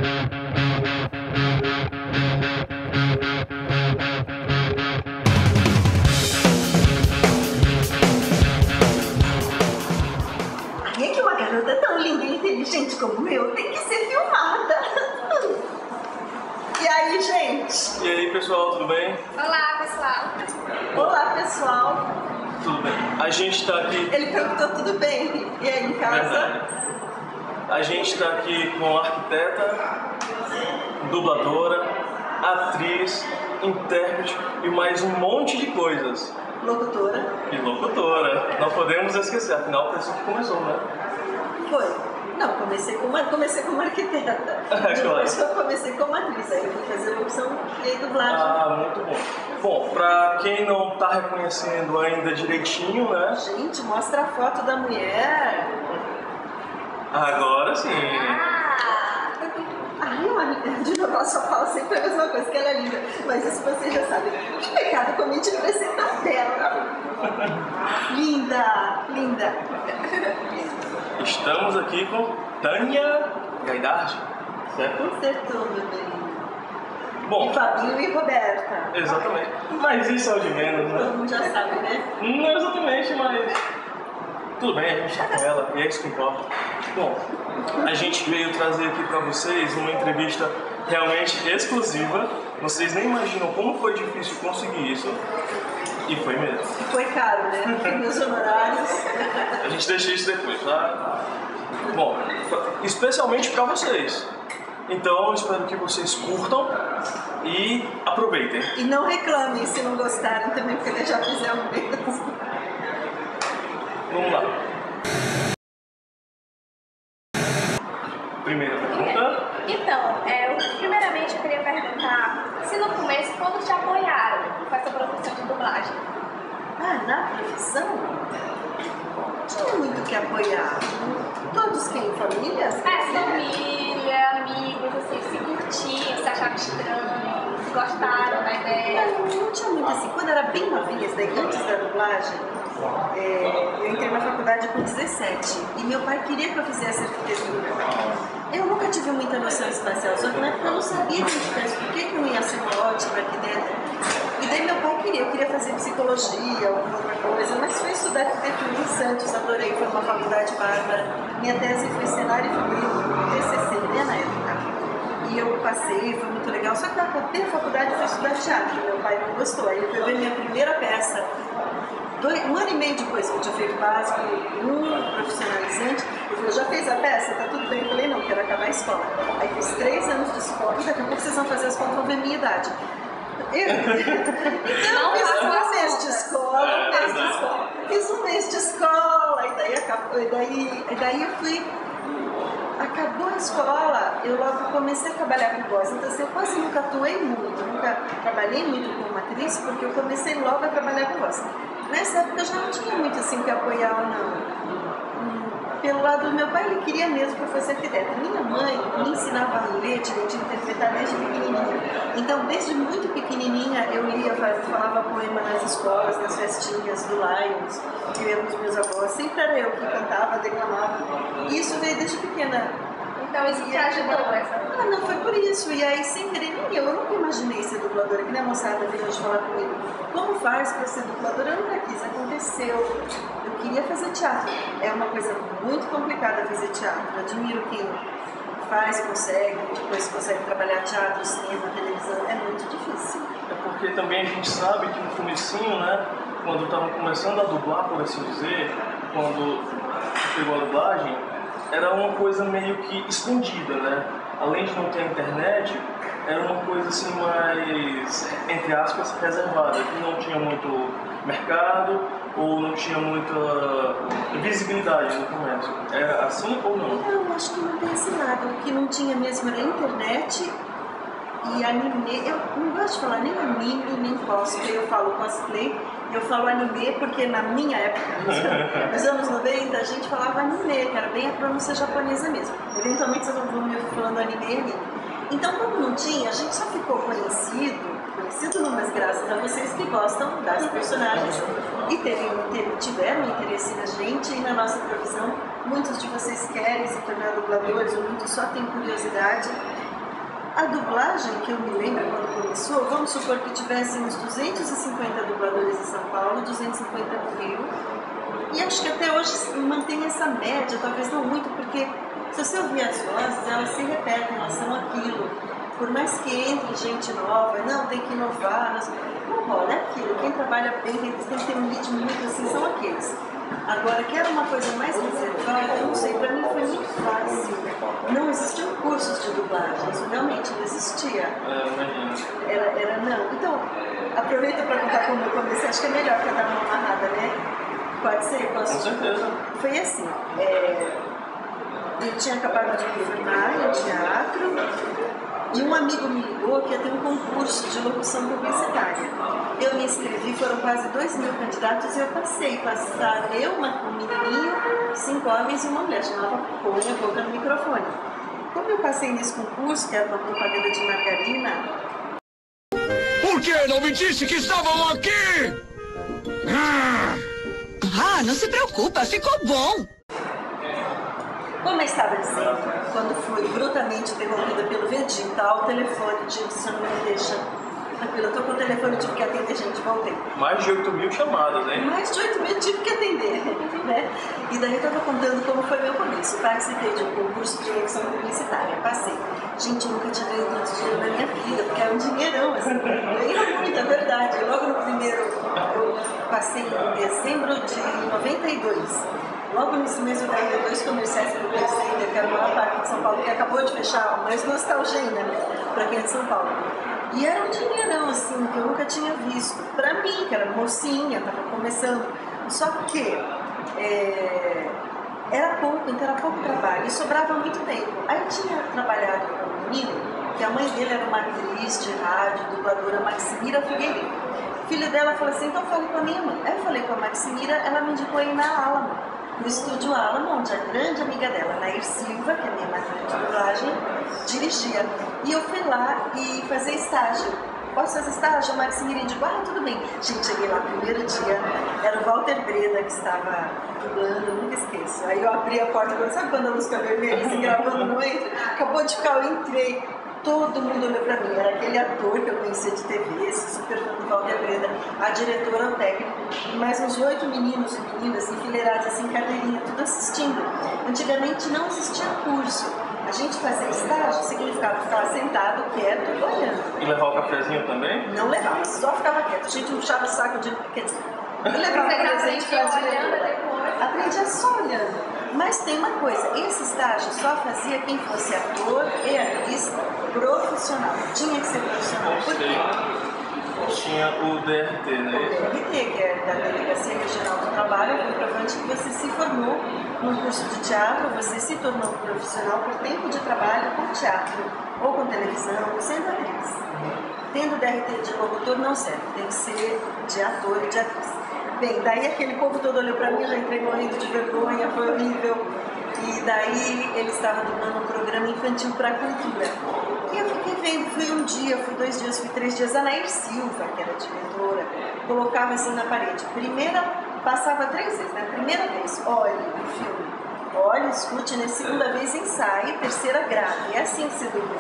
Ai, é que uma garota tão linda e inteligente como eu tem que ser filmada. E aí, gente? E aí, pessoal, tudo bem? Olá, pessoal. Olá, pessoal. Tudo bem. A gente tá aqui... Ele perguntou tudo bem. E aí, em casa? Verdade. A gente tá aqui com arquiteta, dubladora, atriz, intérprete e mais um monte de coisas. Locutora. E locutora. Não podemos esquecer, afinal foi assim que começou, né? Foi. Não, comecei como arquiteta. Depois eu comecei como atriz. Aí eu fui fazer locução e dublagem. Ah, muito bom. Bom, pra quem não tá reconhecendo ainda direitinho, né? Gente, mostra a foto da mulher. Agora sim. Ai, olha, de novo, ela só fala sempre a mesma coisa, que ela é linda. Mas isso vocês já sabem. Que pecado cometi por ser tão bela. Linda, linda. Estamos aqui com Tânia Gaidard, certo? Acertou, meu bem. Bom, E Fabinho e Roberta. exatamente. Mas isso é o de menos, né? Todo mundo já sabe, né? Não exatamente, mas tudo bem, a gente tá com ela e é isso que importa. Bom, a gente veio trazer aqui pra vocês uma entrevista realmente exclusiva. Vocês nem imaginam como foi difícil conseguir isso. E foi mesmo. E foi caro, né? Meus honorários. A gente deixa isso depois, tá? Bom, especialmente pra vocês. Então, eu espero que vocês curtam e aproveitem. E não reclamem se não gostarem também, porque eles já fizeram mesmo. Vamos lá. Primeira pergunta. Então, primeiramente eu queria perguntar se no começo todos te apoiaram com essa profissão de dublagem. Ah, na profissão? Tinha muito o que apoiar. Todos têm famílias? Família, amigos, assim, se curtiam, se achavam estranho, se gostaram da ideia. Não tinha muito assim. Quando eu era bem novinha, antes da dublagem, eu entrei na faculdade com 17 e meu pai queria que eu fizesse arquitetura. Eu nunca tive muita noção espacial, só que na época eu não sabia muito bem por que eu não ia ser uma ótima arquiteta. E daí meu pai eu queria fazer psicologia, alguma outra coisa, mas fui estudar arquitetura em Santos, adorei, foi uma faculdade bárbara. Minha tese foi cenário e figurino, TCC, né, na época. E eu passei, foi muito legal, só que na primeira faculdade eu fui estudar teatro, meu pai não gostou, aí eu fui ver minha primeira peça. Um ano e meio depois que eu tinha feito básico, profissionalizante, ele falou, já fez a peça? Tá tudo bem? Eu falei, não, quero acabar a escola. Aí fiz 3 anos de escola e daqui a pouco vocês vão fazer as contas, vão ver minha idade. Então eu fiz um mês de escola, fiz um mês de escola, e daí acabou, e daí eu fui, acabou a escola, eu logo comecei a trabalhar com voz, então assim, eu quase nunca atuei muito, nunca trabalhei muito como atriz, porque eu comecei logo a trabalhar com voz. Nessa época eu já não tinha muito assim que apoiar ou não. Pelo lado do meu pai, ele queria mesmo que eu fosse arquiteta. Minha mãe me ensinava a ler, direito, interpretar desde pequenininha. Então, desde muito pequenininha, eu lia, falava poema nas escolas, nas festinhas do Lions, eu ia com os meus avós. Sempre era eu que cantava, declamava. E isso veio desde pequena. Então isso te ajudou, essa? Ah, não, foi por isso. E aí, sem querer, nem eu nunca imaginei ser dubladora, que nem a moçada veio hoje falar comigo. Como faz para ser dubladora? Eu nunca quis, aconteceu. Eu queria fazer teatro. É uma coisa muito complicada fazer teatro. Admiro quem faz, consegue, depois consegue trabalhar teatro, cinema, televisão. É muito difícil. É porque também a gente sabe que no comecinho, né, quando estavam começando a dublar, por assim dizer, quando pegou a dublagem, era uma coisa meio que escondida, né? Além de não ter internet, era uma coisa assim mais, entre aspas, reservada, que não tinha muito mercado ou não tinha muita visibilidade no comércio. Era assim ou não? Não, acho que não tem esse lado. O que não tinha mesmo era internet e anime. Eu não gosto de falar nem anime, nem cosplay, eu falo cosplay. Eu falo anime porque na minha época, nos anos 90, a gente falava anime, que era bem a pronúncia japonesa mesmo. Eventualmente vocês vão me falando anime. Então, como não tinha, a gente só ficou conhecido não, mas graças a vocês que gostam das personagens e tiveram interesse na gente e na nossa profissão. Muitos de vocês querem se tornar dubladores, ou muitos só têm curiosidade. A dublagem, que eu me lembro quando começou, vamos supor que tivéssemos 250 dubladores em São Paulo, 250 no Rio. E acho que até hoje mantém essa média, talvez não muito, porque se você ouvir as vozes, elas se repetem, elas são aquilo. Por mais que entre gente nova, não, tem que inovar, não rola, é aquilo. Quem trabalha bem, tem que ter um ritmo muito assim, são aqueles. Agora, que era uma coisa mais reservada, eu não sei, para mim foi muito fácil. Não existiam cursos de dublagem, isso realmente não existia. Era não. Então, aproveita para contar como eu comecei, acho que é melhor que eu dar uma amarrada, né? Pode ser? Posso? Com certeza. Foi assim, eu tinha acabado de me formar em teatro e um amigo me ligou que ia ter um concurso de locução publicitária. Eu me inscrevi, foram quase 2.000 candidatos e eu passei. Passaram eu, um menininho, 5 homens e uma mulher, chamava Põe a Boca no Microfone. Como eu passei nesse concurso, que era uma propaganda de margarina... Por que não me disse que estavam aqui? Não se preocupa, ficou bom. Como eu estava dizendo, quando fui brutalmente interrompida pelo Vedital, o telefone disse, se não me deixa tranquilo, eu estou com o telefone, tive que atender, gente, voltei. Mais de 8.000 chamadas, hein? Mais de 8.000 tive que atender, né? E daí eu estava contando como foi meu começo. Participei de um concurso de locução publicitária, passei. Gente, eu nunca tinha ganho tanto dinheiro na minha vida, porque era um dinheirão, assim. Ganhei muito, é verdade. Logo no primeiro, eu passei em dezembro de 92. Logo nesse mês eu ganhei 2 comerciais pelo Center, que era o maior parque de São Paulo, que acabou de fechar, mas nostalgia ainda, né? Para quem é de São Paulo. E era um dinheirão, assim, que eu nunca tinha visto. Pra mim, que era mocinha, tava começando. Só que era pouco, então era pouco trabalho e sobrava muito tempo. Aí eu tinha trabalhado com um menino, que a mãe dele era uma atriz de rádio, dubladora, Maximira Figueiredo. O filho dela falou assim, então fale com a minha mãe. Aí eu falei com a Maximira, ela me indicou aí na Alamo, no estúdio Alamo, onde a grande amiga dela, Nair Silva, que é minha madrinha de dublagem, dirigia. E eu fui lá e fazer estágio. Posso fazer estágio? A Maximira indicou, tudo bem. Gente, cheguei lá, primeiro dia, era o Walter Breda que estava dublando, eu nunca esqueço. Aí eu abri a porta, sabe quando a luz fica vermelha, assim, gravando no entro? Acabou de ficar, eu entrei. Todo mundo olhou pra mim, era aquele ator que eu conhecia de TV, super fã do Walter Breda, a diretora, o técnico, e mais uns 8 meninos e meninas enfileirados assim, cadeirinha, tudo assistindo. Antigamente não existia curso. A gente fazia estágio, significava ficar sentado, quieto, olhando. E levar o cafezinho também? Não levava, só ficava quieto. A gente puxava o saco de... Quer dizer, eu levava presente pra diretora. Aprendia só olhando. Mas tem uma coisa, esse estágio só fazia quem fosse ator e atriz profissional. Tinha que ser profissional. Por quê? Tinha o DRT, né? O DRT, que é da Delegacia Regional do Trabalho, é o comprovante que você se formou num curso de teatro, você se tornou profissional por tempo de trabalho com teatro, ou com televisão, sendo atriz. Tendo DRT de locutor não serve, tem que ser de ator e de atriz. Bem, daí aquele povo todo olhou pra mim, já entrei morrendo de vergonha, foi horrível. E daí ele estava dublando um programa infantil para a cultura. E eu fiquei vendo, fui um dia, fui 2 dias, fui 3 dias. A Nair Silva, que era diretora, colocava assim na parede. Passava 3 vezes, né? Primeira vez, olhe o filme, olhe, escute, na segunda vez ensaie, terceira grave. É assim que se dubla.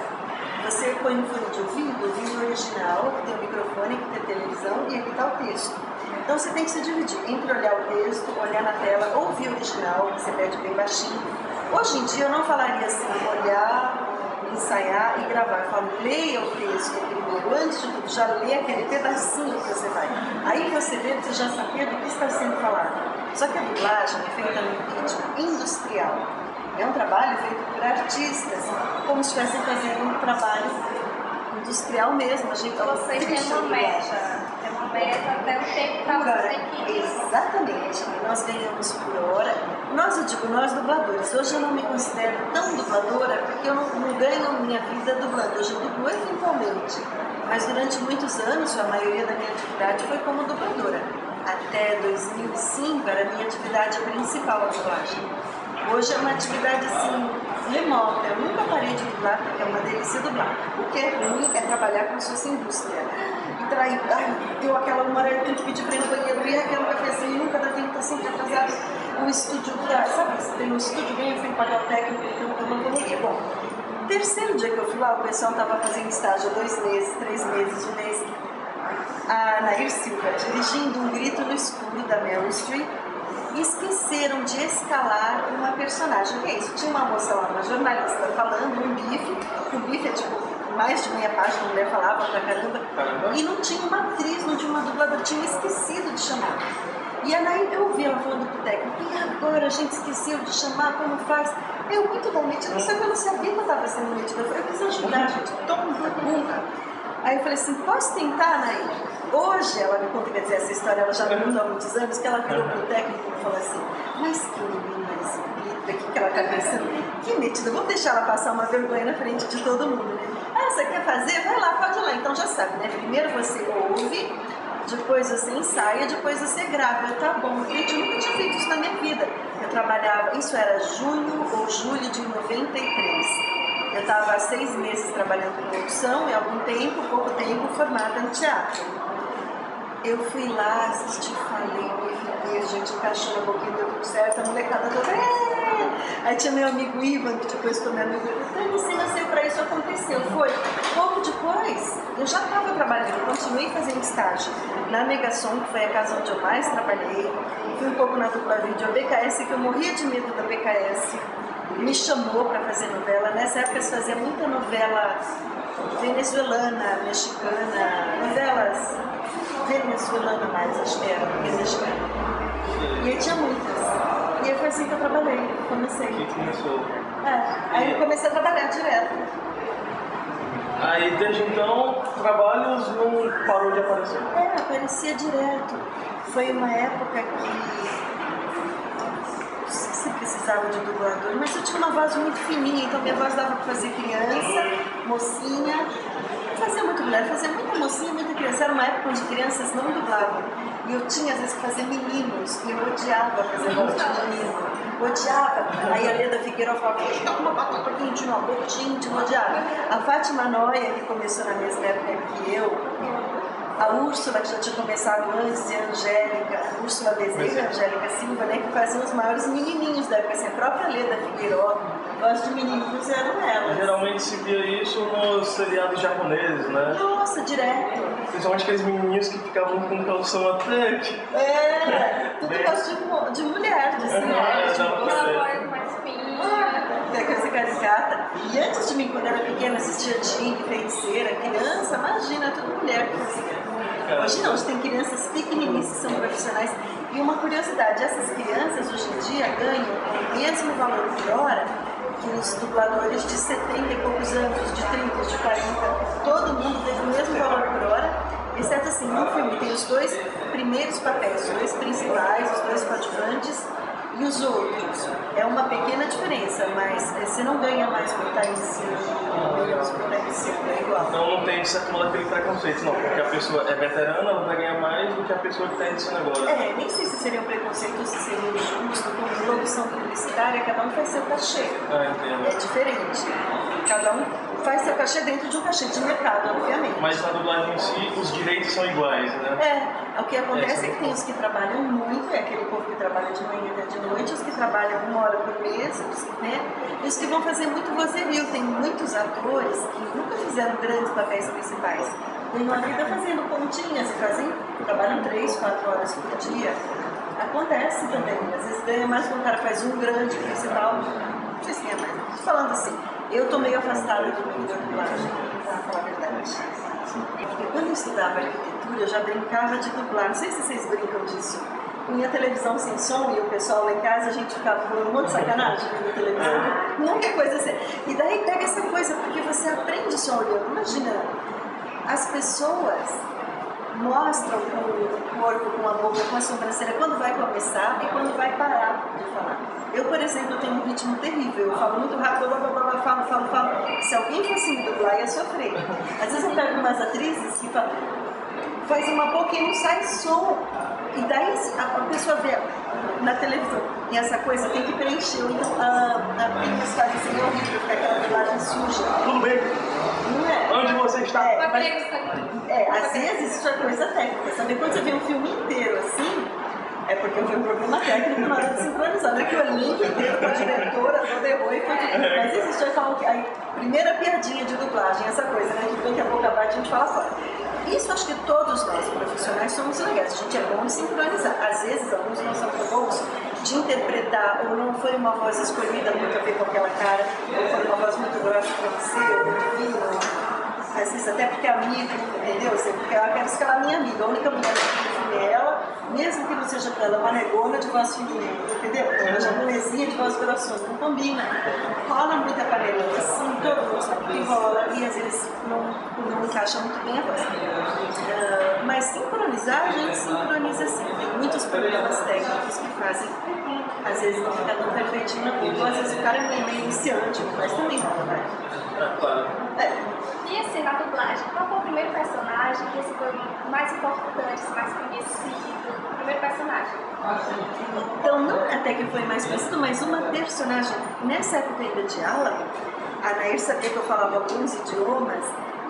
Você põe no fone de ouvido, o vídeo original, que tem o microfone, que tem a televisão e aqui está o texto. Então você tem que se dividir entre olhar o texto, olhar na tela, ouvir o original, que você pede bem baixinho. Hoje em dia eu não falaria assim, olhar, ensaiar e gravar. Eu falo, leia o texto primeiro, antes de tudo, já lê aquele pedacinho que você vai. Aí você vê, você já sabia do que está sendo falado. Só que a dublagem é feita num ritmo industrial. É um trabalho feito por artistas, como se estivessem fazendo um trabalho industrial mesmo. A gente Você tem uma meta. Até o tempo que você tem que ir. Exatamente, nós ganhamos por hora. Eu digo nós dubladores. Hoje eu não me considero tão dubladora porque eu não ganho minha vida dublando. Hoje eu dublo eventualmente, mas durante muitos anos a maioria da minha atividade foi como dubladora. Até 2005 era a minha atividade principal, a dublagem. Hoje é uma atividade assim, remota. Eu nunca parei de dublar porque é uma delícia dublar. O que é ruim é trabalhar como se fosse indústria. E trair, deu aquela uma hora, eu tenho que pedir para ir no banheiro, e aquele cafezinho, nunca dá tempo, está sempre atrasado. O estúdio, sabe, você tem um estúdio bem, tem que pagar o técnico, então é uma correria. Bom, Terceiro dia que eu fui lá, o pessoal estava fazendo estágio há 2 meses, 3 meses, 1 mês. A Nair Silva dirigindo Um Grito no Escuro da Meryl Streep e esqueceram de escalar uma personagem. O que é isso? Tinha uma moça lá, uma jornalista, falando um bife. O bife é tipo mais de meia página, a mulher falava pra caramba. E não tinha uma atriz, não tinha uma dubladora, tinha esquecido de chamar. E a Nair, eu ouvi ela falando pro técnico, e agora a gente esqueceu de chamar, como faz? Eu muito bom metida, só que eu não sabia que eu estava sendo metida. Eu quis ajudar, gente, tão burra. Aí eu falei assim, posso tentar, Nair? Hoje ela me conta, quer dizer, essa história ela já me contou há muitos anos, que ela virou pro técnico e falou assim, mas que menina exibida, que ela tá pensando? Que metida, vamos deixar ela passar uma vergonha na frente de todo mundo, né? Ah, você quer fazer? Vai lá, pode ir lá. Então já sabe, né? Primeiro você ouve, depois você ensaia, depois você grava. Eu, tá bom, gente, eu nunca tinha feito isso na minha vida. Eu trabalhava, isso era junho ou julho de 93. Eu estava há 6 meses trabalhando com locução e algum tempo, pouco tempo, formada em teatro. Eu fui lá, assisti, falei, a gente encaixou na boquinha, deu tudo certo, a molecada toda, Aí tinha meu amigo Ivan, que depois ficou meu amigo, eu você nasceu pra isso, aconteceu, foi. Pouco depois, eu já estava trabalhando, continuei fazendo estágio na Megasom, que foi a casa onde eu mais trabalhei, fui um pouco na dupla vídeo, a BKS, que eu morria de medo da BKS, me chamou para fazer novela. Nessa época se fazia muita novela venezuelana, mexicana, novelas venezuelana mais, acho que era, mexicana. E aí tinha muitas. E aí foi assim que eu trabalhei, comecei. Que começou? Aí eu comecei a trabalhar direto. Aí desde então, trabalhos não parou de aparecer? Aparecia direto. Foi uma época que se precisava de dublador, mas eu tinha uma voz muito fininha, então minha voz dava para fazer criança, mocinha, fazia muito mulher, fazia muita mocinha, muita criança. Era uma época onde crianças não dublavam. E eu tinha às vezes que fazer meninos, e eu odiava fazer voz de menino. Odiava. Aí a Leda Figueiredo falava, tá com uma batata quente na boca, gente, eu odiava. A Fátima Noia, que começou na mesma época que eu, a Úrsula, que já tinha começado antes, e a Angélica, a Úrsula Bezerra e a Angélica Silva, né, que faziam os maiores menininhos da época, assim, a própria Leda Figueiredo, voz de menininhos eram elas. Geralmente se via isso nos seriados japoneses, né? Nossa, direto. Principalmente aqueles menininhos que ficavam com calção até. Tudo voz de mulher, de senhora, de moça. Aquela voz mais fina. É coisa caricata. E antes de mim, quando eu era pequena, assistia Tigre, Feiticeira, criança, imagina, tudo mulher que fazia. Hoje não, hoje tem crianças pequenininhas que são profissionais. E uma curiosidade, essas crianças hoje em dia ganham o mesmo valor por hora que os dubladores de 70 e poucos anos, de 30, de 40. Todo mundo teve o mesmo valor por hora, exceto assim, no filme tem os 2 primeiros papéis, os 2 principais, os 2 coadjuvantes e os outros. É uma pequena diferença, mas você não ganha mais por estar em cima, menos por estar em cima, é igual. Então não tem certo modo aquele preconceito, não, porque a pessoa é veterana, ela vai ganhar mais do que a pessoa que está iniciando agora. Nem sei se seria um preconceito ou se seria injusto, como locução publicitária, cada um faz seu cachê. Entendo. É diferente. Cada um faz seu cachê dentro de um cachê de mercado, obviamente. Mas na dublagem em si, os direitos são iguais, né? O que acontece é que tem os que trabalham muito, é aquele povo que trabalha de manhã até de noite, os que trabalham 1 hora por mês, né? E os que vão fazer muito vozerio. Tem muitos atores que nunca fizeram grandes papéis principais. Ganham a vida fazendo pontinhas e trabalham 3, 4 horas por dia. Acontece também, às vezes ganha mais quando o cara faz um grande principal. Não sei se ganha mais. Estou falando assim, eu estou meio afastada do mundo da dublagem, para falar a verdade. Porque quando eu estudava arquitetura, eu já brincava de dublar. Não sei se vocês brincam disso. Punha televisão sem som e o pessoal lá em casa, a gente ficava falando um monte de sacanagem vendo televisão. Nunca é coisa assim. E daí pega essa coisa, porque você aprende só olhando. Imagina, as pessoas mostram com o corpo, com a boca, com a sobrancelha, quando vai começar e quando vai parar de falar. Eu, por exemplo, tenho um ritmo terrível, eu falo muito rápido, falo. Se alguém fosse me dublar, ia sofrer. Às vezes eu pego umas atrizes que faz uma boca e não sai som. E daí a pessoa vê na televisão, e essa coisa tem que preencher. Então, as fazem assim, é horrível, fica aquela dublagem suja. Tudo bem? Não é? Onde você está? Às vezes isso é coisa técnica, sabe? Quando você vê um filme inteiro assim, É porque foi um problema técnico na hora de sincronizar, não é que o elenco inteiro, com a diretora, toda errou e foi tudo. Mas existe a primeira piadinha de dublagem, essa coisa, né? Que daqui a pouco a gente fala fora. Isso acho que todos nós profissionais somos legais, a gente é bom de sincronizar. Às vezes, alguns não são tão bons de interpretar, ou não foi uma voz escolhida muito a ver com aquela cara, ou foi uma voz muito grossa para você, ou muito fina. Às vezes até porque é amigo, entendeu? Porque eu quero escalar minha amiga, a única mulher que filme é ela, mesmo que não seja pra ela uma negona de voz fininha, entendeu? Uma japonesinha de voz grossona, não combina. Rola muita panelinha, assim, todo mundo sabe que rola, e às vezes não encaixa muito bem a voz. Mas sincronizar, a gente sincroniza sim. Tem muitos problemas técnicos que fazem, às vezes não fica tão perfeitinho na boca, às vezes o cara é meio iniciante, mas também rola, né? Claro. E assim, na dublagem, qual foi o primeiro personagem que esse foi o mais importante, mais conhecido? O primeiro personagem? Então, não até que foi mais conhecido, mas uma personagem, nessa época ainda de aula, a Nair sabia que eu falava alguns idiomas,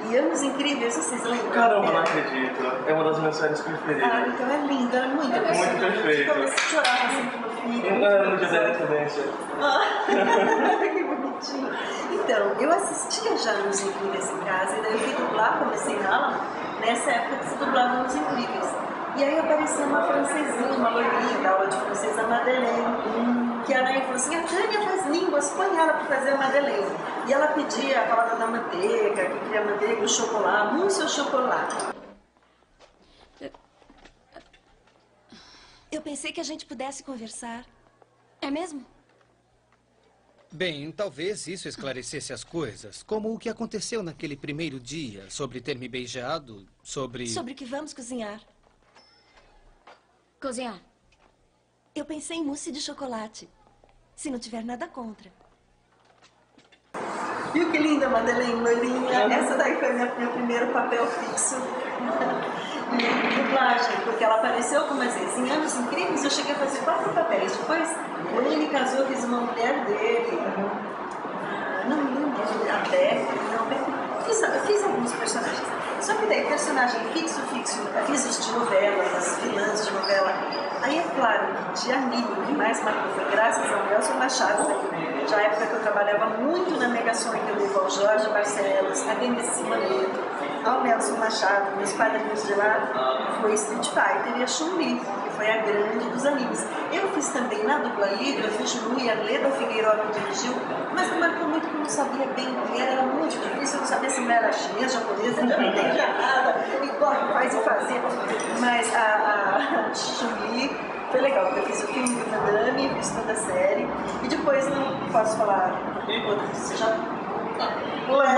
e Anos Incríveis, vocês lembram? Caramba, não acredito. É uma das minhas séries preferidas. Ah, então é linda, é muito Muito perfeito. Eu chorava sempre no filho. No dia da independência. Que bonitinho. Então, eu assistia já Anos Incríveis em casa, e daí eu fui dublar, comecei na aula, nessa época que se dublava Anos Incríveis. E aí apareceu uma francesinha, uma loirinha da aula de francês, a Madeleine, que a Anaí falou assim, a Tânia faz línguas, põe ela para fazer a Madeleine. E ela pedia a palavra da manteiga, que queria manteiga, o chocolate, mousse ou chocolate. Eu pensei que a gente pudesse conversar. É mesmo? Bem, talvez isso esclarecesse as coisas. Como o que aconteceu naquele primeiro dia, sobre ter me beijado, sobre... Sobre que vamos cozinhar. Cozinhar? Eu pensei em mousse de chocolate. Se não tiver nada contra. Viu que linda, Madeleine, loirinha? Essa daí foi meu primeiro papel fixo em dublagem, porque ela apareceu algumas vezes. Em Anos Incríveis eu cheguei a fazer 4 papéis. Depois, quando ele casou, fiz uma mulher dele. Não me lembro, a Beck, não, fiz alguns personagens. Só que daí, personagem fixo, eu fiz os de novela, as vilãs de novela. Aí é claro que de anime, o que mais marcou foi graças ao Nelson Machado, já a época que eu trabalhava muito na Megações, que eu devo ao Jorge Barcelos, a Denise Simaneto, ao Nelson Machado, meus padrinhos de lá, foi Street Fighter e a Chun-Li, que foi a grande dos animes. Eu fiz também na dupla Hidra, eu fiz Chun-Li, a Leda Figueiredo me dirigiu, mas não marcou muito porque eu não sabia bem o que era muito difícil, eu não sabia se não era chinesa, japonesa, eu não entendia nada, igual faz e fazia. Mas a Chun-Li foi legal, porque eu fiz o filme do Van Damme, fiz toda a série, e depois não posso falar outra, você já... Depois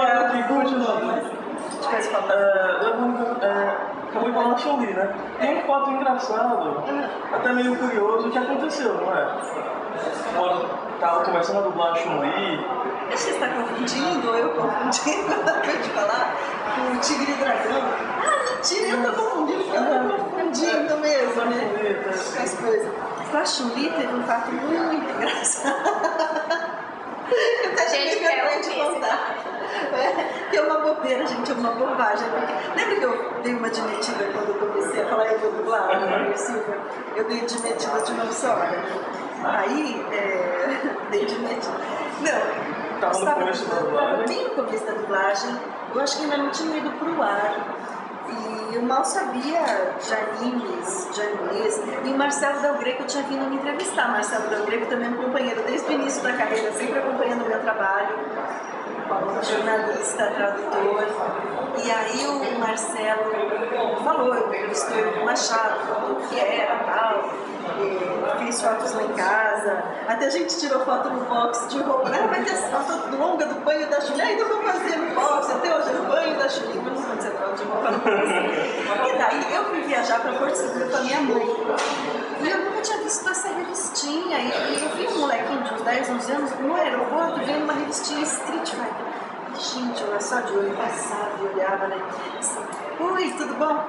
fala. Acabou de falar na Chun-Li, né? Tem um fato engraçado, até meio curioso, que aconteceu, não é? Quando estava começando a dublar a Chun-Li... Acho que você está confundindo, ou eu confundindo, acabei de falar, com o Tigre e Dragão. Ah, mentira, eu estou confundindo, porque eu estou confundindo mesmo, né? Com as coisas. Com a Chun-Li teve um fato muito engraçado. Eu até cheguei vergonha de contar. É uma bobeira, gente, é uma bobagem. Lembra que eu dei uma admitida quando eu comecei a falar eu vou dublar, Silvia? Eu dei admitida de uma só. Aí, dei admitida. Não, estava bem no começo da dublagem, eu acho que ainda não tinha ido pro ar. E eu mal sabia de animes, de animes. E o Marcelo Del Greco tinha vindo me entrevistar. Marcelo Del Greco também é um companheiro desde o início da carreira, sempre acompanhando o meu trabalho. Jornalista, tradutor. E aí o Marcelo falou, eu entrevistei o Machado, falou o que era tal. Fiz fotos lá em casa. Até a gente tirou foto no box de roupa. Vai ter foto longa do banho da Chun-Li. Então eu vou fazer no box, até hoje no banho da Chun-Li. Mas não pode ser foto de roupa no box. E daí eu fui viajar para Porto Seguro com a minha mãe. E eu nunca tinha visto essa revistinha. E eu vi um molequinho de uns 10, 11 anos no aeroporto vendo uma revistinha Street Fighter. Gente, eu era só de olho passado e olhava, né? Assim, oi, tudo bom?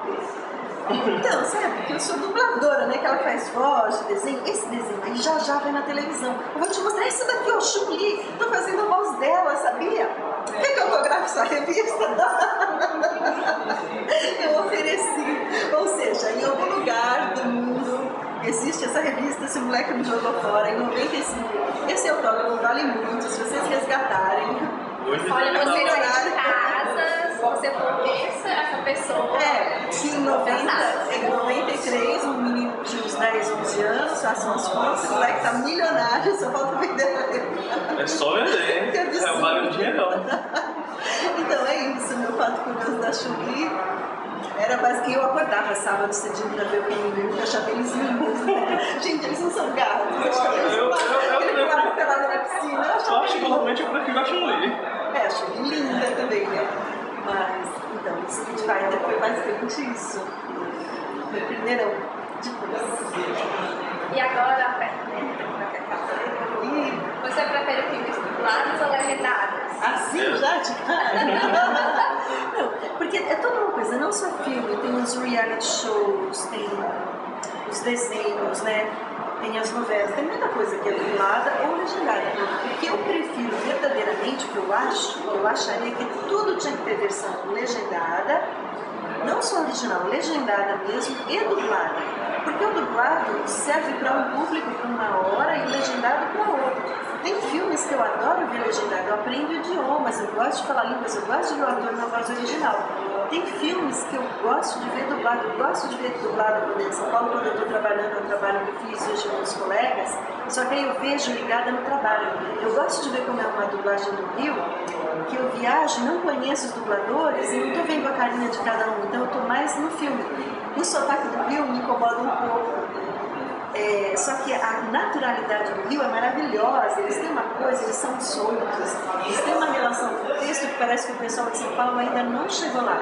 Então, sabe, que eu sou dubladora, né? Que ela faz voz, desenho. Esse desenho aí já vai na televisão. Eu vou te mostrar esse daqui, ó, Chun-Li. Tô fazendo a voz dela, sabia? Quer que eu autografe essa revista? Eu ofereci. Ou seja, em algum lugar do mundo existe essa revista, esse moleque me jogou fora em 95. Esse autógrafo vale muito, se vocês resgatarem. Olha, você sai de casa, se você for ver essa pessoa. Que em 93, um menino tinha uns 10, 11 anos, faça umas contas, o moleque tá milionário, só falta vender pra ele. É só vender, é vale um dinheirão. Então é isso, meu fato curioso da Chun-Li. Era basicamente, eu acordava sábado cedinho pra ver o menino, eu achava eles lindos, né? Gente, eles não são gatos, ele pulava pelado na piscina. Particularmente eu prefiro a Chun-Li. A Chun-Li linda também, né? Mas, então, o Street Fighter foi basicamente isso. Foi o primeirão de coisa. E agora, você prefere filmes dublados ou legendados? Assim já de cara? Não, porque é toda uma coisa, não só filme, tem os reality shows, tem os desenhos, né? Tem as novelas, tem muita coisa que é dublada ou legendada. O que eu prefiro verdadeiramente, o que eu acharia que tudo tinha que ter versão legendada, não só original, legendada mesmo e dublada. Porque o dublado serve para um público para uma hora e o legendado para outra. Tem filmes que eu adoro ver legendado, eu aprendo idiomas, eu gosto de falar línguas, eu gosto de ver o ator na voz original. Tem filmes que eu gosto de ver dublado, eu gosto de ver dublado quando em São Paulo, quando eu estou trabalhando, é um trabalho que eu fiz hoje com os colegas, só que aí eu vejo ligada no trabalho. Eu gosto de ver como é uma dublagem do Rio, que eu viajo, não conheço os dubladores e não estou vendo a carinha de cada um, então eu estou mais no filme. O sotaque do Rio me incomoda um pouco. Só que a naturalidade do Rio é maravilhosa, eles têm uma coisa, eles são soltos, eles têm uma relação com o texto que parece que o pessoal de São Paulo ainda não chegou lá.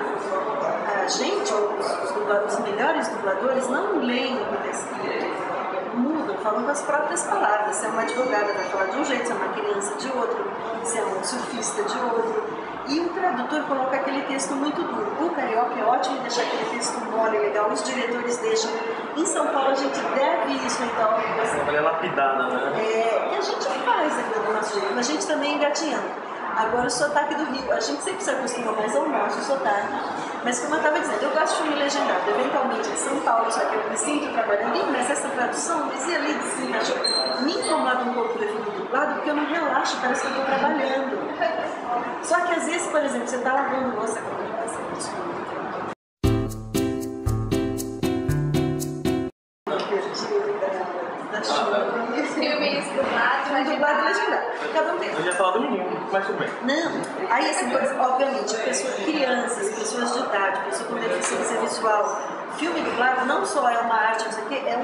A gente, os melhores dubladores, não leem o que está escrito, mudam, falam com as próprias palavras. Se é uma advogada vai falar de um jeito, se é uma criança de outro, se é um surfista de outro. E o tradutor coloca aquele texto muito duro. O carioca é ótimo em deixar aquele texto mole, legal, os diretores deixam. Em São Paulo a gente deve isso, então. Ela é lapidada, né? Que a gente faz aqui do nosso jeito, mas a gente também engatinhando. Agora o sotaque do Rio, a gente sempre se acostuma mais ao nosso sotaque. Mas como eu estava dizendo, eu gosto de filme legendado, eventualmente em São Paulo, só que eu me sinto trabalhando, mas essa tradução, dizia ali de cima, me incomoda um pouco do filme dublado, porque eu não relaxo, parece que eu estou trabalhando. Só que às vezes, por exemplo, você está lavando louça, Filmes dublados, legendado. Cada um tem. Eu já falo do menino, mas tudo bem. Não, aí assim, obviamente, crianças, pessoas de idade, pessoas com deficiência visual, filme dublado não só é uma arte, não sei o quê, é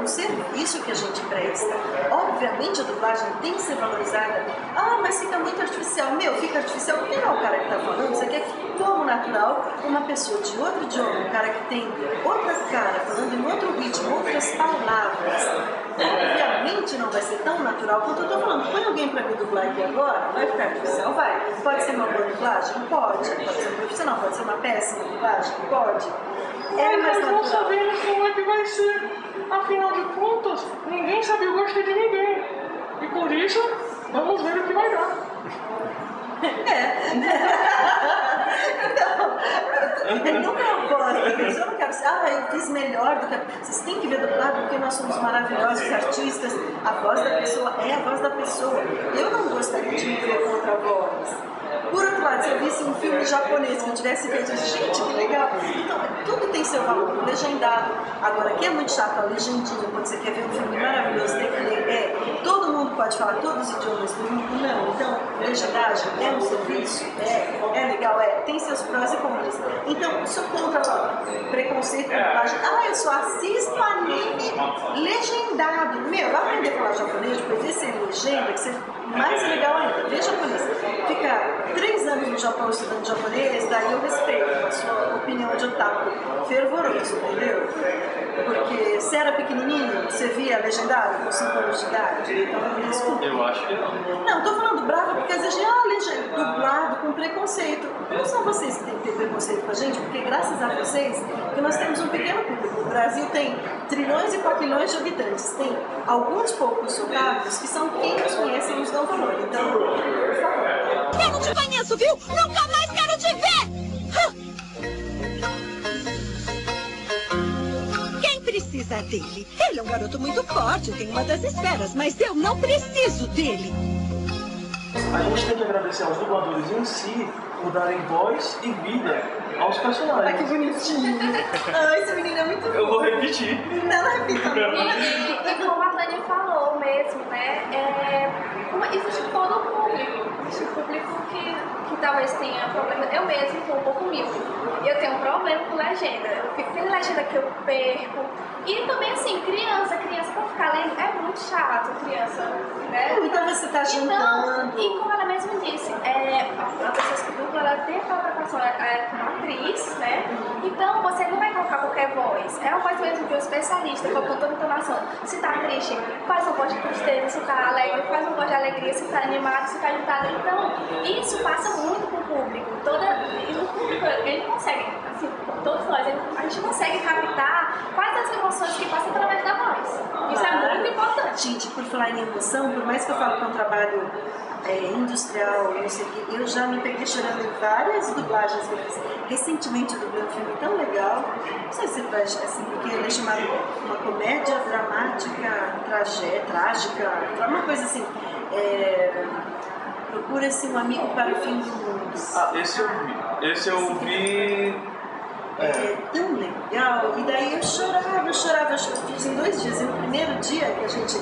um serviço que a gente presta. Obviamente a dublagem tem que ser valorizada. Ah, mas fica muito artificial. Fica artificial porque não é o cara que está falando, você quer que como natural uma pessoa de outro idioma, um cara que tem outra cara, falando em outro ritmo, outras palavras. Obviamente não vai ser tão natural quanto eu estou falando. Põe alguém para me dublar aqui agora, vai ficar artificial? Vai. Pode ser uma boa dublagem? Pode. Pode ser um profissional, pode ser uma péssima dublagem? Pode. Mas não sabemos como é que vai ser. Afinal de contas, ninguém sabe o gosto de ninguém. E por isso, vamos ver o que vai dar. Então, nunca eu gosto, eu não quero ser, eu fiz melhor do que. Vocês têm que ver dublado porque nós somos maravilhosos artistas. A voz da pessoa é a voz da pessoa. Eu não gostaria de me ver com outra voz. Por outro lado, se eu visse um filme japonês que eu tivesse feito, gente, que legal. Então, tudo tem seu valor, legendado. Agora, que é muito chato a legendinha, quando você quer ver um filme maravilhoso, tem que ler. Todo mundo pode falar todos os idiomas do mundo? Não. Então, legendagem é um serviço? É legal? Tem seus prós e contras. Então, sou contra preconceito com dublagem. Eu só assisto anime legendado. Vai aprender a falar japonês, depois vê se é legenda, que você mais legal ainda. Vê japonês. Fica 3 anos no Japão estudando japonês, daí eu respeito a sua opinião de otaku fervoroso, entendeu? Porque você era pequenininho, você via legendado com 5 anos de idade, então me desculpa. Eu acho que não. Não, tô falando brava porque às vezes dublado com preconceito. Não são vocês que têm que ter preconceito com a gente, porque graças a vocês que nós temos um pequeno público. O Brasil tem trilhões e quatrilhões de habitantes. Tem alguns poucos sotaques que são quem nos conhece e nos dão valor. Então, por favor. Eu não te conheço, viu? Nunca mais quero te ver! Quem precisa precisar dele. Ele é um garoto muito forte, tem uma das esferas, mas eu não preciso dele. A gente tem que agradecer aos dubladores em si por darem voz e vida aos personagens. Ai, que bonitinho. Ai, esse menino é muito Eu vou repetir. Não, repita. E como a Tânia falou mesmo, né? Existe todo o público. Existe o público que talvez tenha problema. Eu mesmo sou um pouco míope. Eu tenho um problema com legenda. Eu fico tendo legenda que eu perco. E também, assim, criança pra ficar lendo é muito chato, criança, né? Então você tá juntando. Então, e como ela mesma disse, a pessoa que dubla, ela tem aquela preparação, ela é uma atriz, né? Então você não vai colocar qualquer voz. É uma voz mesmo de um especialista, colocando toda entonação. Se tá triste, faz uma voz de tristeza. Se tá alegre, faz uma voz de alegria. Se tá animado, se tá agitado. Então, isso passa muito pro público. E o público, ele consegue, assim, todos nós, a gente consegue captar quais as emoções que passam através da voz. Isso é muito importante. Gente, por falar em emoção, por mais que eu falo que é um trabalho industrial, não sei o que, eu já me peguei chorando em várias dublagens que eu fiz. Recentemente eu dublei um filme tão legal, não sei se vai assim, porque ele é chamado uma comédia dramática, trágica, uma coisa assim. Procura-se um amigo para o fim do mundo. Ah, esse eu vi. Esse eu vi. É tão legal. E daí eu chorava. Eu fiz em 2 dias. E no primeiro dia que a gente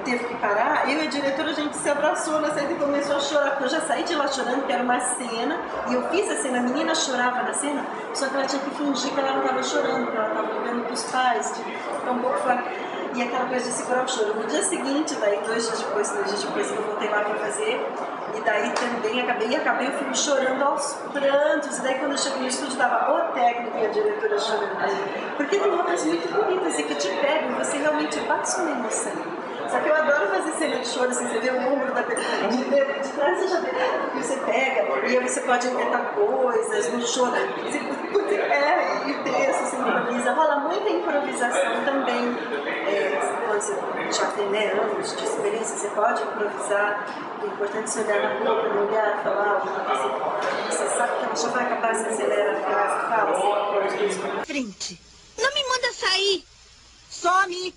teve que parar, eu e a diretora, a gente se abraçou na cena e começou a chorar, porque eu já saí de lá chorando, porque era uma cena, e eu fiz a cena, a menina chorava na cena, só que ela tinha que fingir que ela não estava chorando, que ela estava olhando para os pais, ficar um pouco fora. E aquela coisa de segurar o choro. No dia seguinte, daí 2 dias depois, 3 dias depois que eu voltei lá para fazer, e daí também acabei o filme chorando aos prantos, e daí quando eu cheguei no estúdio estava o técnico e a diretora chorando, porque tem obras muito bonitas e que te pegam, e você realmente passa uma emoção. Só que eu adoro fazer cena de choro, assim, você vê o ombro da pessoa, de trás você já vê, e você pega, e aí você pode inventar coisas no choro, você erra, e o texto, você improvisa, rola muita improvisação também, quando você já tem anos de experiência, você pode improvisar, é importante você olhar na boca, no olhar, falar alguma coisa, você sabe que ela já vai acabar, você acelera a frase, fala, você pode Frente. Não me manda sair. Some.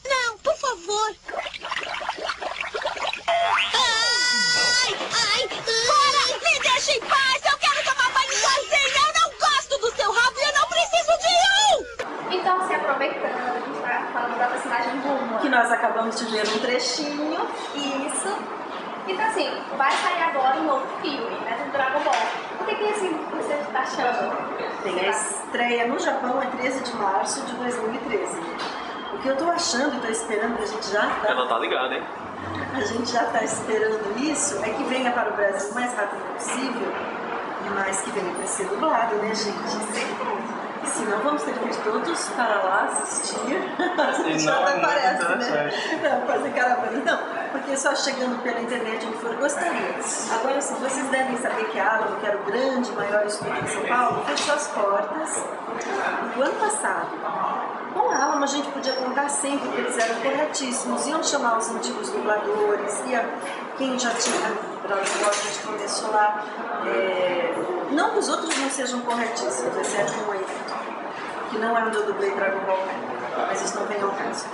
Não, por favor. Ai, Cora, me deixa em paz. Eu quero tomar banho sozinha. Eu não gosto do seu rabo e eu não preciso de um. Então, se aproveitando, a gente tá falando da personagem Bulma. que nós acabamos de ver um trechinho. Isso. Então, assim, vai sair agora um novo filme, né, do Dragon Ball. O que assim, você está achando? Tem a estreia no Japão, é 13 de março de 2013. O que eu tô achando e tô esperando, a gente já tá... Ela tá ligada, hein? A gente já tá esperando isso, é que venha para o Brasil o mais rápido possível, mas que venha para ser dublado, né, gente? Senão vamos ter que ir todos para lá assistir. A gente já até parece, né? Não, fazer caravana. Não, porque só chegando pela internet onde for gostaria. Agora, sim, vocês devem saber que a Alamo, que era o grande, maior estúdio de São Paulo, fechou as portas no ano passado. Com a Alamo a gente podia contar sempre que eles eram corretíssimos, iam chamar os antigos dubladores, quem já tinha a gente começou lá. Não que os outros não sejam corretíssimos, exceto um aí, que não é onde eu dublei Dragon Ball, mas isso não vem ao caso.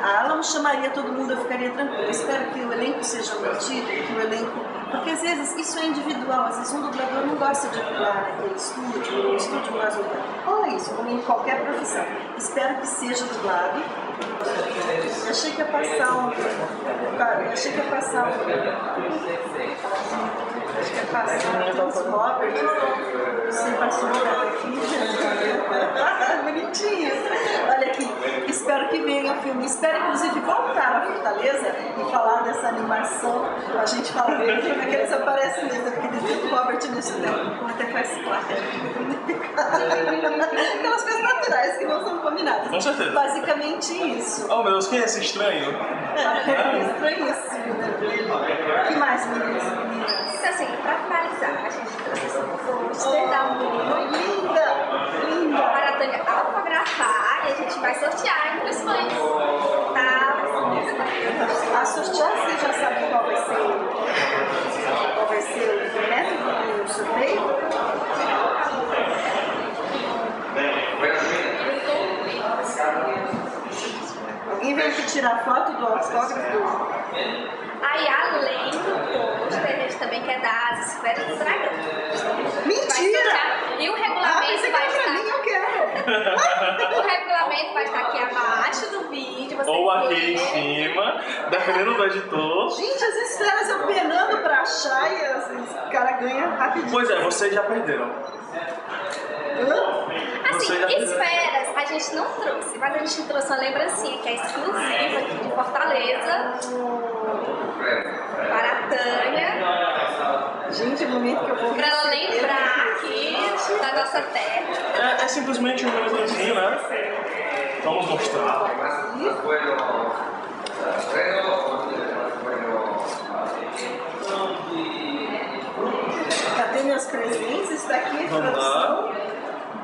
A Alamo chamaria todo mundo, eu ficaria tranquila. Eu espero que o elenco seja mantido, que o elenco... Porque às vezes isso é individual, às vezes um dublador não gosta de dublar naquele estúdio, no estúdio mais ou menos. Olha isso, como em qualquer profissão. Espero que seja dublado. Eu achei que ia passar um... Achei que ia passar um Robert. Você passou um lugar aqui. Bonitinho. Olha aqui. Espero que venha o filme. Espero, inclusive, voltar à Fortaleza e falar dessa animação. A gente fala dele, porque eles aparecem mesmo, porque tem o Robert nesse tempo, como até faz placa. Aquelas coisas naturais que não são combinadas. Com certeza. Basicamente isso. Oh, meu Deus, quem é esse estranho? Estranhíssimo, né? O que mais, meninas e meninas? Então, assim, pra finalizar, a gente trouxe esse pôster da Bulma. Linda! Para a Tânia autografar e a gente vai sortear entre os fãs. Tá? A sortear, você já sabe qual vai ser o método do sorteio? tenho que tirar foto do autógrafo. Aí, além do post, a gente também quer dar as esferas do dragão. Mentira! E o regulamento vai estar... mim, eu quero. O regulamento vai estar aqui abaixo do vídeo. Ou aqui em cima, dependendo do editor. Gente, as esferas eu penando pra achar e o cara ganha rapidinho. Pois é, vocês já perderam. Assim, esferas a gente não trouxe, mas a gente trouxe uma lembrancinha que é exclusiva aqui de Fortaleza para a Tânia. Gente, o momento que eu vou Pra ela lembrar aqui da nossa terra. É simplesmente um minutozinho, né? Vamos mostrar. Cadê meus presentes? Isso daqui é Vamos lá.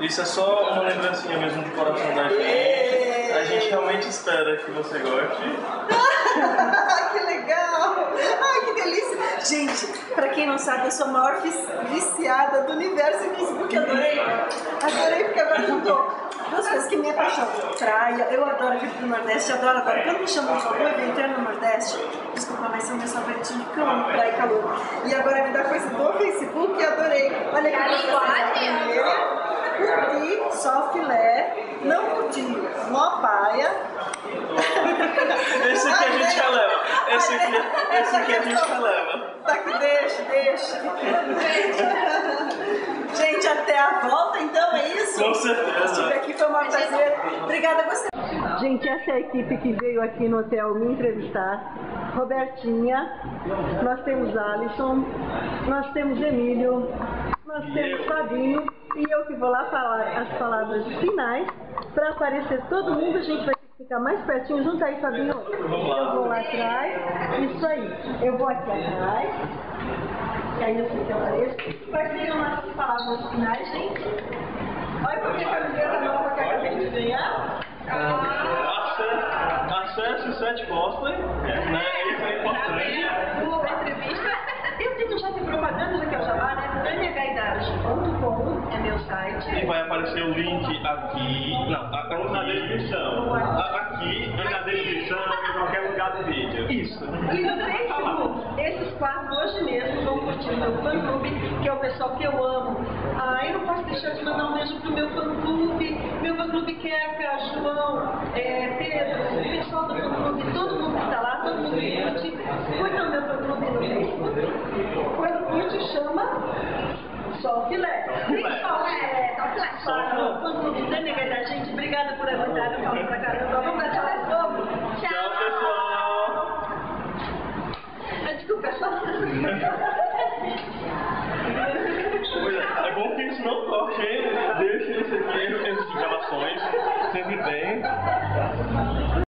Isso é só uma lembrancinha mesmo de coração da gente. A gente realmente espera que você goste. Que legal! Ai, que delícia! Gente, pra quem não sabe, eu sou a maior viciada do universo em Facebook. Adorei! Adorei porque agora juntou duas coisas que me apaixonam. Praia, eu adoro vir pro Nordeste, adoro. Quando me chamam de algum evento no Nordeste, desculpa, mas são meus favoritinhos de cama, praia e calor. E agora me dá coisa do Facebook e adorei. Olha que linguagem! Curti, só filé, não curti, mó paia. Esse aqui a gente releva. Esse aqui a gente releva. Tá aqui, deixa. Gente, até a volta, então, é isso? Com certeza. Estive aqui, foi um prazer. Obrigada a você. Gente, essa é a equipe que veio aqui no hotel me entrevistar. Robertinha, nós temos Alisson, nós temos Emílio, nós temos Fabinho e eu que vou lá falar as palavras finais. Para aparecer todo mundo, a gente vai ter que ficar mais pertinho. Junta aí, Fabinho. Eu vou lá atrás. Isso aí. Eu vou aqui atrás. E aí eu sei que eu apareço. Quais seriam as palavras finais, gente? Olha porque a camiseta nova que eu acabei de ganhar. Acesse o Sete Cosplay, né? Isso é importante. Boa entrevista. Eu tenho já de propaganda, já que eu já lá, né? TaniaGaidarte.com é meu site. E vai aparecer o link aqui. Não, na descrição. Aqui, na descrição, em qualquer lugar do vídeo. Isso. E no Facebook, esses quatro hoje mesmo vão curtir o meu fã-clube, que é o pessoal que eu amo. Eu não posso deixar de mandar um beijo pro meu fã-clube. Meu fã-clube Queca, João, Pedro, o pessoal do fã-clube, todo mundo que tá lá, todo mundo que curte. Curta o meu fã-clube no Facebook. Quando curte, chama Sol Filé. Só fã-clube Tânia Gaidarte. Gente, obrigada por aguentar, eu falo pra caramba. Vamos pra tchau de novo. Tchau, pessoal. Desculpa, é só... É bom que isso não toque, hein? Deixa isso aqui, essas gravações, sempre bem.